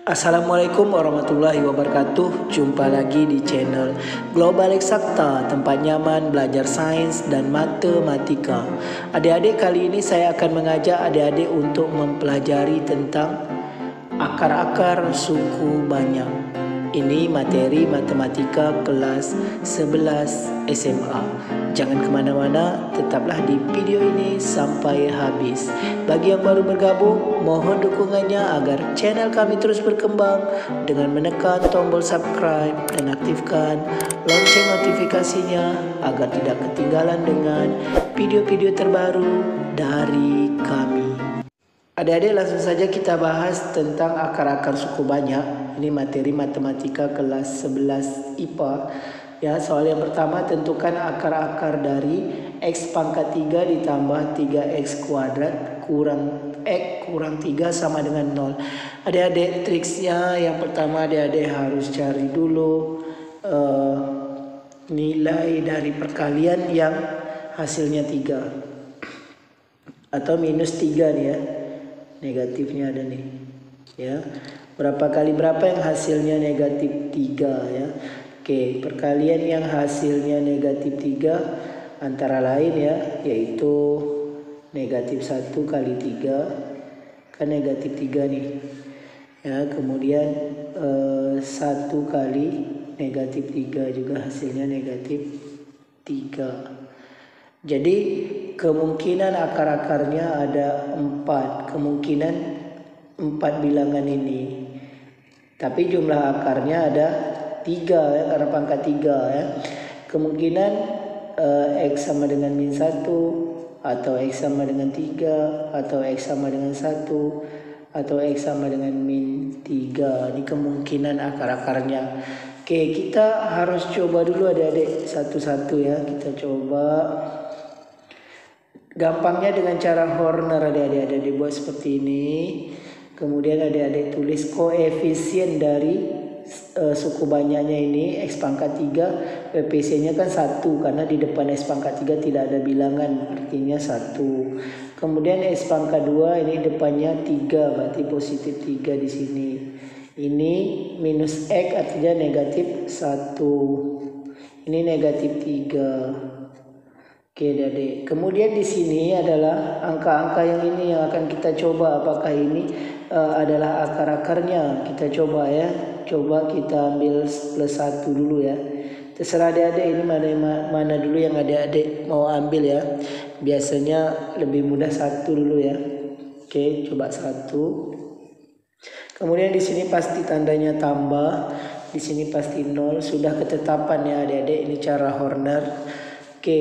Assalamualaikum warahmatullahi wabarakatuh. Jumpa lagi di channel Global Eksakta, tempat nyaman belajar sains dan matematika. Adik-adik, kali ini saya akan mengajak adik-adik untuk mempelajari tentang akar-akar suku banyak. Ini materi matematika kelas 11 SMA. Jangan kemana-mana, tetaplah di video ini sampai habis. Bagi yang baru bergabung, mohon dukungannya agar channel kami terus berkembang dengan menekan tombol subscribe dan aktifkan lonceng notifikasinya agar tidak ketinggalan dengan video-video terbaru dari kami. Adik-adik, langsung saja kita bahas tentang akar-akar suku banyak. Ini materi matematika kelas 11 IPA. Ya, soal yang pertama, tentukan akar-akar dari X pangkat 3 ditambah 3X kuadrat kurang X kurang 3 sama dengan 0. Adik-adik, triksnya yang pertama adik-adik harus cari dulu nilai dari perkalian yang hasilnya 3 atau minus 3 nih ya. Negatifnya ada nih ya, berapa kali berapa yang hasilnya negatif 3 ya. Oke, perkalian yang hasilnya negatif 3 antara lain ya, yaitu negatif 1 kali 3 kan negatif 3 nih ya. Kemudian 1 kali negatif 3 juga hasilnya negatif 3. Jadi kemungkinan akar-akarnya ada 4, kemungkinan 4 bilangan ini. Tapi jumlah akarnya ada 3 ya, karena pangkat 3 ya. Kemungkinan X sama dengan min 1, atau X sama dengan 3, atau X sama dengan 1, atau X sama dengan min 3. Ini kemungkinan akar-akarnya. Oke, kita harus coba dulu adik-adik satu-satu ya. Kita coba. Gampangnya dengan cara Horner adik-adik dibuat seperti ini. Kemudian adik-adik tulis koefisien dari suku banyaknya ini X pangkat 3. Koefisiennya kan 1 karena di depan X pangkat 3 tidak ada bilangan, artinya 1. Kemudian X pangkat 2 ini depannya 3, berarti positif 3 di sini. Ini minus X artinya negatif 1. Ini negatif 3. Oke adik-adik, kemudian di sini adalah angka-angka yang ini yang akan kita coba apakah ini adalah akar-akarnya. Kita coba ya, coba kita ambil plus 1 dulu ya. Terserah adik-adik ini mana dulu yang adik-adik mau ambil ya. Biasanya lebih mudah 1 dulu ya. Oke, coba 1. Kemudian di sini pasti tandanya tambah, di sini pasti 0. Sudah ketetapan ya adik-adik, ini cara Horner. Oke,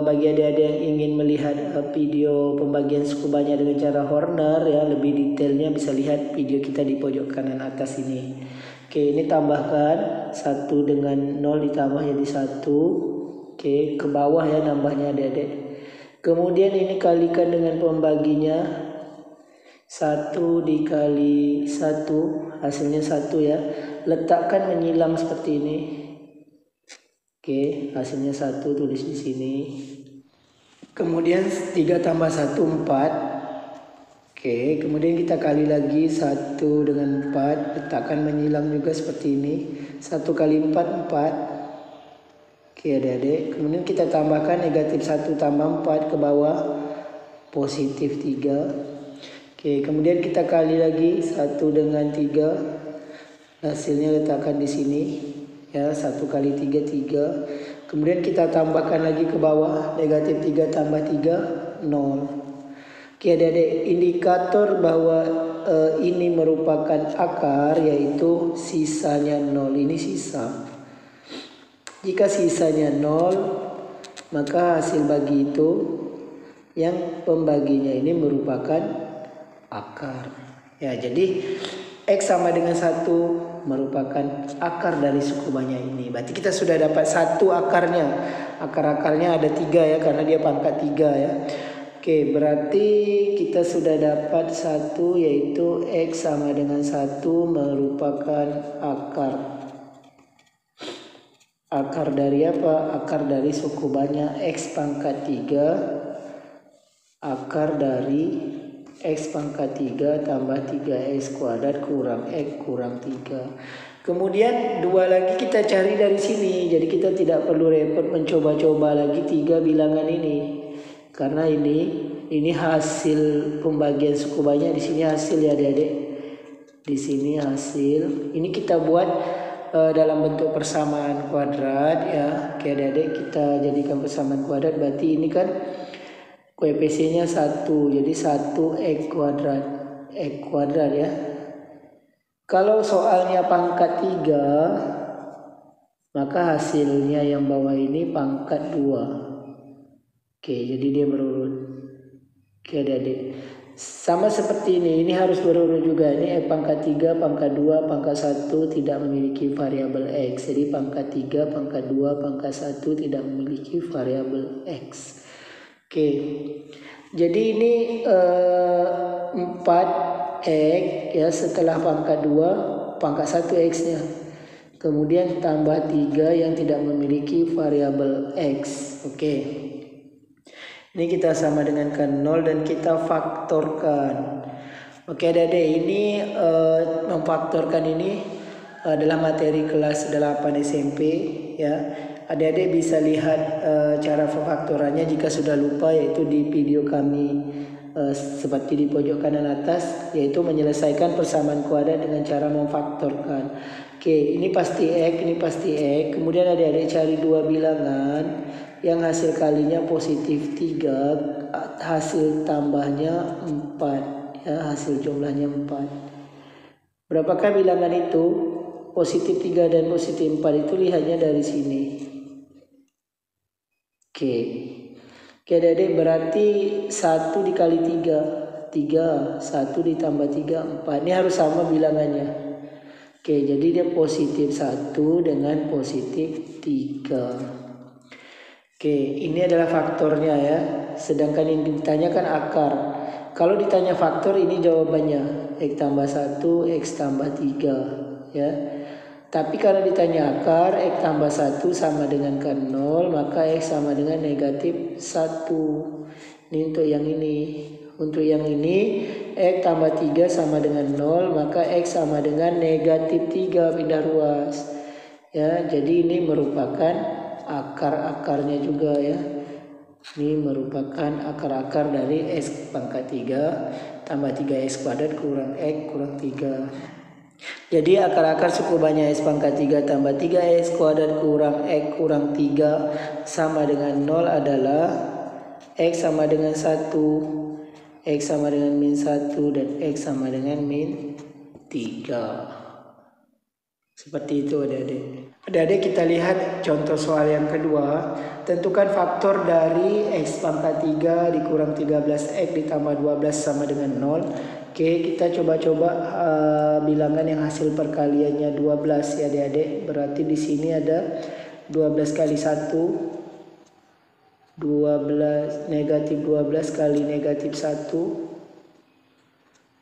bagi adik-adik yang ingin melihat video pembagian suku banyak dengan cara Horner ya, lebih detailnya bisa lihat video kita di pojok kanan atas ini. Oke, ini tambahkan 1 dengan 0 ditambah jadi 1. Oke, ke bawah ya nambahnya adik-adik. Kemudian ini kalikan dengan pembaginya, 1 dikali 1 hasilnya 1 ya. Letakkan menyilang seperti ini. Oke, hasilnya 1 tulis di sini. Kemudian 3 tambah 1 4. Oke, kemudian kita kali lagi 1 dengan 4, letakkan menyilang juga seperti ini. 1 kali 4 4. Oke adik-adik, kemudian kita tambahkan negatif 1 tambah 4 ke bawah positif 3. Oke, kemudian kita kali lagi 1 dengan 3, hasilnya letakkan di sini. Ya, 1 kali 3 3. Kemudian kita tambahkan lagi ke bawah, negatif 3 tambah 3 0. Oke adik-adik, indikator bahwa ini merupakan akar yaitu sisanya 0. Ini sisa. Jika sisanya 0, maka hasil bagi itu yang pembaginya ini merupakan akar. Ya, jadi X sama dengan 1 merupakan akar dari suku banyak ini. Berarti kita sudah dapat 1 akarnya. Akar-akarnya ada 3 ya, karena dia pangkat 3 ya. Oke, berarti kita sudah dapat 1, yaitu X sama dengan 1 merupakan akar. Akar dari apa? Akar dari suku banyak X pangkat 3. Akar dari X pangkat 3 tambah 3X kuadrat kurang X kurang 3. Kemudian 2 lagi kita cari dari sini. Jadi kita tidak perlu repot mencoba-coba lagi 3 bilangan ini. Karena ini hasil pembagian suku banyak, di sini hasil ya adik-adik. Di sini hasil. Ini kita buat dalam bentuk persamaan kuadrat ya. Oke adik-adik, kita jadikan persamaan kuadrat, berarti ini kan koefisiennya 1. Jadi 1X kuadrat ya. Kalau soalnya pangkat 3, maka hasilnya yang bawah ini pangkat 2. Oke, jadi dia berurut. Oke adik-adik. Sama seperti ini harus berurut juga. Ini pangkat 3, pangkat 2, pangkat 1 tidak memiliki variabel X. Jadi pangkat 3, pangkat 2, pangkat 1 tidak memiliki variabel X. Oke, jadi ini 4X ya, setelah pangkat 2, pangkat 1 X-nya. Kemudian tambah 3 yang tidak memiliki variabel X. Oke. Ini kita sama dengan 0 dan kita faktorkan. Oke adik-adik, ini memfaktorkan ini adalah materi kelas 8 SMP ya. Adik-adik bisa lihat cara faktorannya jika sudah lupa, yaitu di video kami seperti di pojok kanan atas, yaitu menyelesaikan persamaan kuadrat dengan cara memfaktorkan. Oke, ini pasti X, ini pasti X. Kemudian adik-adik cari 2 bilangan yang hasil kalinya positif 3, hasil tambahnya 4 ya, hasil jumlahnya 4. Berapakah bilangan itu? Positif 3 dan positif 4 itu lihatnya dari sini. Oke, adik-adik, berarti 1 dikali 3, 1 ditambah 3, 4. Ini harus sama bilangannya. Oke, jadi dia positif 1 dengan positif 3. Oke, ini adalah faktornya ya. Sedangkan yang ditanyakan akar. Kalau ditanya faktor, ini jawabannya X tambah 1, X tambah 3 ya. Tapi kalau ditanya akar, X tambah 1 sama dengan 0, maka X sama dengan negatif 1. Ini untuk yang ini. Untuk yang ini, X tambah 3 sama dengan 0, maka X sama dengan negatif 3, pindah ruas. Ya, jadi ini merupakan akar-akarnya juga ya. Ini merupakan akar-akar dari X pangkat 3 tambah 3X kuadrat kurang X kurang 3. Jadi akar-akar suku banyak X pangkat 3 tambah 3X kuadrat kurang X kurang 3 sama dengan 0 adalah X sama dengan 1, X sama dengan min 1, dan X sama dengan min 3. Seperti itu adik-adik. Adik-adik, kita lihat contoh soal yang kedua. Tentukan faktor dari X pangkat 3 dikurang 13X ditambah 12 sama dengan 0. Oke, kita coba-coba bilangan yang hasil perkaliannya 12 ya adik-adik. Berarti di sini ada 12 kali 1, 12, negatif 12 kali negatif 1.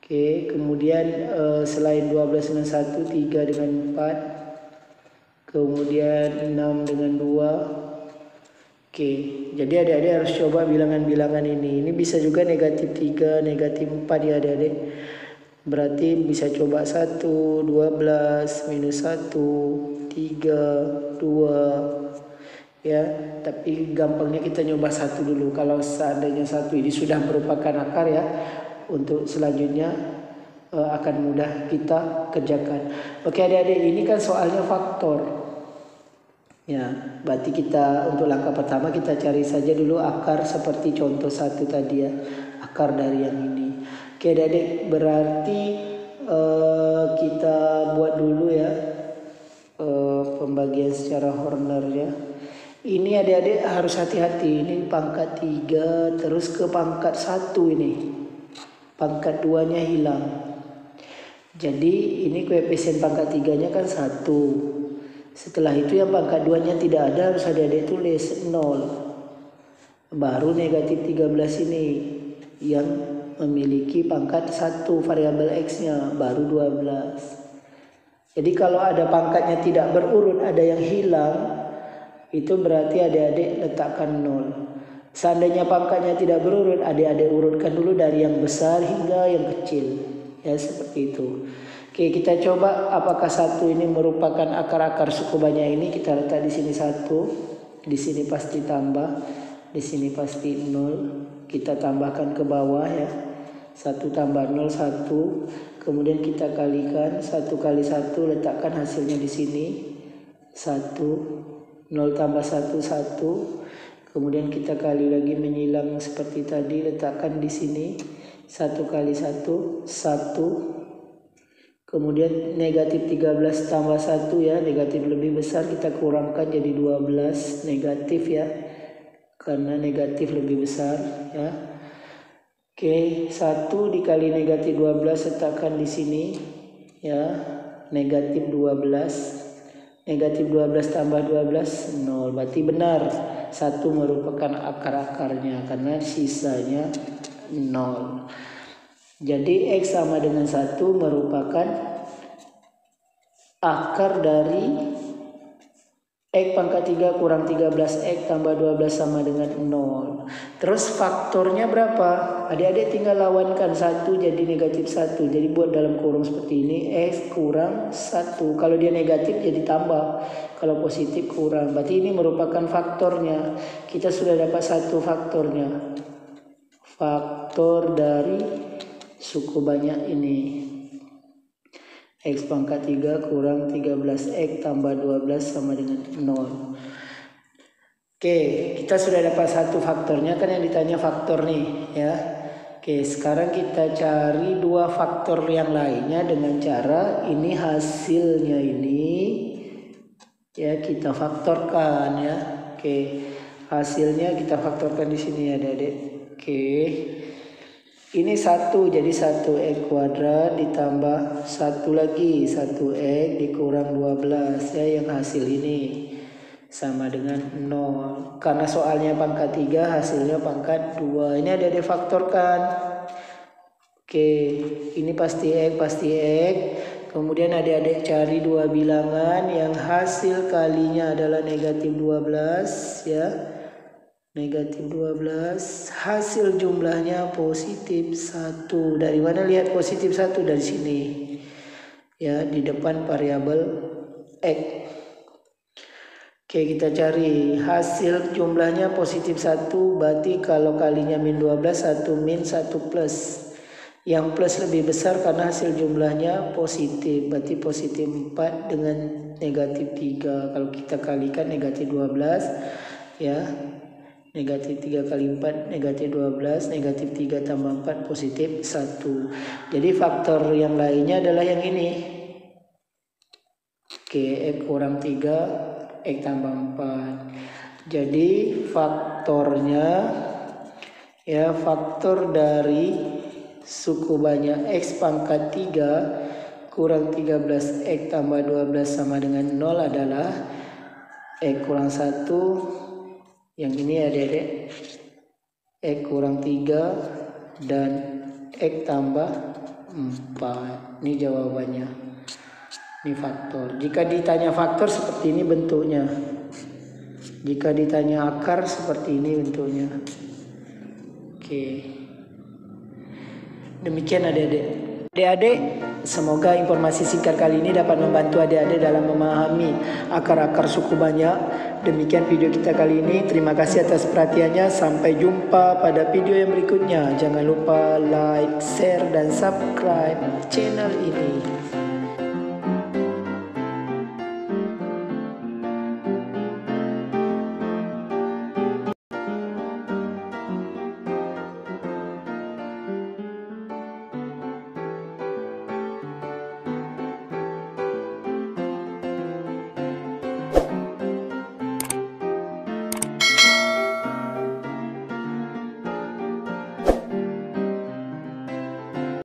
Oke, kemudian selain 12 dengan 1, 3 dengan 4. Kemudian 6 dengan 2. Oke, jadi adik-adik harus coba bilangan-bilangan ini. Ini bisa juga negatif 3, negatif 4 ya adik-adik. Berarti bisa coba 1, 12, minus 1, 3, 2. Ya, tapi gampangnya kita nyoba 1 dulu. Kalau seandainya 1 ini sudah merupakan akar ya, untuk selanjutnya akan mudah kita kerjakan. Oke adik-adik, ini kan soalnya faktor. Ya, berarti kita untuk langkah pertama kita cari saja dulu akar seperti contoh 1 tadi ya, akar dari yang ini. Oke adik-adik, berarti kita buat dulu ya pembagian secara Horner ya. Ini adik-adik harus hati-hati, ini pangkat 3 terus ke pangkat 1 ini. Pangkat 2-nya hilang. Jadi ini koefisien pangkat 3-nya kan 1. Setelah itu yang pangkat 2-nya tidak ada, harus adik-adik tulis 0. Baru negatif 13 ini yang memiliki pangkat 1 variabel X-nya, baru 12. Jadi kalau ada pangkatnya tidak berurut, ada yang hilang, itu berarti adik-adik letakkan 0. Seandainya pangkatnya tidak berurut, adik-adik urutkan dulu dari yang besar hingga yang kecil. Ya, seperti itu. Oke, kita coba apakah 1 ini merupakan akar-akar suku banyak ini. Kita letak di sini 1, di sini pasti tambah, di sini pasti 0. Kita tambahkan ke bawah ya. 1 tambah 0 1. Kemudian kita kalikan 1 kali 1, letakkan hasilnya di sini. 1, 0 tambah 1 1. Kemudian kita kali lagi menyilang seperti tadi, letakkan di sini 1 kali 1 1. Kemudian negatif 13 tambah 1 ya, negatif lebih besar kita kurangkan jadi 12 negatif ya, karena negatif lebih besar ya. Oke, 1 dikali negatif 12 letakkan di sini ya, negatif 12. Negatif 12 tambah 12 0, berarti benar 1 merupakan akar-akarnya karena sisanya 0. Jadi X sama dengan 1 merupakan akar dari X pangkat 3 kurang 13X tambah 12 sama dengan 0. Terus faktornya berapa? Adik-adik tinggal lawankan 1 jadi negatif 1. Jadi buat dalam kurung seperti ini, X kurang 1. Kalau dia negatif jadi tambah. Kalau positif kurang. Berarti ini merupakan faktornya. Kita sudah dapat 1 faktornya. Faktor dari suku banyak ini. X pangkat 3 kurang 13X tambah 12 sama dengan 0. Oke, kita sudah dapat 1 faktornya, kan yang ditanya faktor nih ya. Oke, sekarang kita cari 2 faktor yang lainnya dengan cara ini hasilnya ini ya kita faktorkan ya. Oke, hasilnya kita faktorkan di sini ya Adik-adik. Oke. Ini 1 jadi 1x kuadrat ditambah 1 lagi 1x dikurang 12 ya, yang hasil ini sama dengan 0. Karena soalnya pangkat 3 hasilnya pangkat 2. Ini ada difaktorkan. Oke, ini pasti x. Kemudian adik-adik cari 2 bilangan yang hasil kalinya adalah negatif 12 ya. Negatif 12, hasil jumlahnya positif 1. Dari mana lihat positif 1? Dari sini. Ya, di depan variabel X. Oke, kita cari hasil jumlahnya positif 1, berarti kalau kalinya min 12, 1 min 1 plus. Yang plus lebih besar karena hasil jumlahnya positif, berarti positif 4 dengan negatif 3. Kalau kita kalikan negatif 12 ya. Negatif 3 kali 4 negatif 12, negatif 3 tambah 4 positif 1. Jadi faktor yang lainnya adalah yang ini. Oke, X kurang 3, X tambah 4. Jadi faktornya ya, faktor dari suku banyak X pangkat 3 kurang 13X tambah 12 sama dengan 0 adalah X kurang 1. Yang ini adik-adik X kurang 3 dan X tambah 4. Ini jawabannya. Ini faktor. Jika ditanya faktor seperti ini bentuknya. Jika ditanya akar seperti ini bentuknya. Oke. Demikian adik-adik. Adik-adik, semoga informasi singkat kali ini dapat membantu adik-adik dalam memahami akar-akar suku banyak. Demikian video kita kali ini. Terima kasih atas perhatiannya. Sampai jumpa pada video yang berikutnya. Jangan lupa like, share, dan subscribe channel ini.